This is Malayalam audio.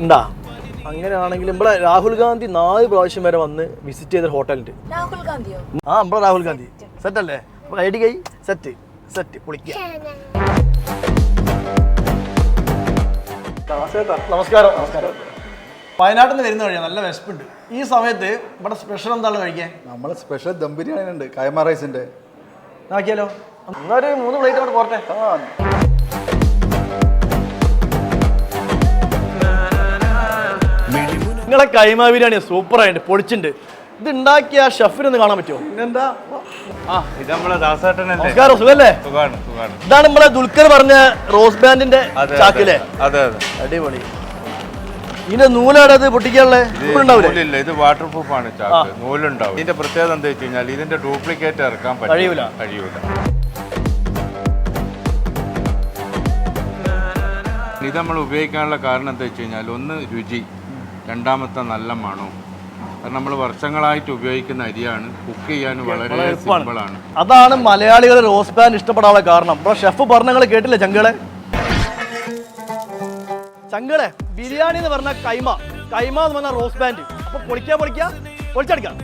ഉണ്ടാ അങ്ങനെയാണെങ്കിൽ ഇവിടെ രാഹുൽ ഗാന്ധി 4 പ്രാവശ്യം വരെ വന്ന് വിസിറ്റ് ചെയ്ത ഹോട്ടലുണ്ട്. രാഹുൽ ഗാന്ധിയോ? ആ നമ്മളെ രാഹുൽ ഗാന്ധി സെറ്റ് അല്ലേ? ഐഡി കൈ സെറ്റ് സെറ്റ് പൊളിക്കുക. നമസ്കാരം. നമസ്കാരം. വയനാട്ടിൽ നിന്ന് വരുന്ന വഴിയാണ്, നല്ല വിശപ്പുണ്ട്. ഈ സമയത്ത് ഇവിടെ സ്പെഷ്യൽ എന്താണ് കഴിക്കാൻ? നമ്മൾ സ്പെഷ്യൽ ദം ബിരിയാണി ഉണ്ട്, കൈമ റൈസിന്റെ. നോക്കിയാലോ? എന്നൊരു 3 പ്ലേറ്റ് അവിടെ പോരട്ടെ. നിങ്ങളെ കൈമ ബിരിയാണി സൂപ്പറായിട്ട് പൊളിച്ചിട്ടുണ്ട്. ഇത് ഉണ്ടാക്കിയ ഷെഫിനൊന്ന് കാണാൻ പറ്റുമോ? പിന്നെന്താ? നമസ്കാരം, സുഖല്ലേ? ഇതാണ് നമ്മളെ ദുൽഖർ പറഞ്ഞ റോസ് ബാൻഡിന്റെ ചാക്കിലെ. അടിപൊളി. ഇതിന്റെ നൂലാടത് പൊട്ടിക്കാനുള്ളത് ഇത് വാട്ടർ പ്രൂഫ് ആണ് ചാക്ക്, നൂലുണ്ടാവും. ഇതിന്റെ പ്രത്യേകത എന്താ വെച്ച് കഴിഞ്ഞാൽ ഇതിന്റെ ഡ്യൂപ്ലിക്കേറ്റ് ഇറക്കാൻ കഴിയൂല. ഇത് നമ്മൾ ഉപയോഗിക്കാനുള്ള കാരണം എന്താ വെച്ച് കഴിഞ്ഞാൽ, ഒന്ന് രുചി, രണ്ടാമത്തെ നല്ല മണവും. കാരണം നമ്മൾ വർഷങ്ങളായിട്ട് ഉപയോഗിക്കുന്ന അരിയാണ്, കുക്ക് ചെയ്യാൻ വളരെ സിമ്പിളാണ്. അതാണ് മലയാളികൾ റോസ് ബാൻഡ് ഇഷ്ടപ്പെടാനുള്ള കാരണം. ഇപ്പോൾ ഷെഫ് പറഞ്ഞ കേട്ടില്ലേ ചങ്കളെ? ചങ്കളെ ബിരിയാണി എന്ന് പറഞ്ഞാൽ കൈമ എന്ന് പറഞ്ഞാൽ റോസ് ബാൻഡ്. അപ്പൊ പൊളിച്ചെടുക്കാം.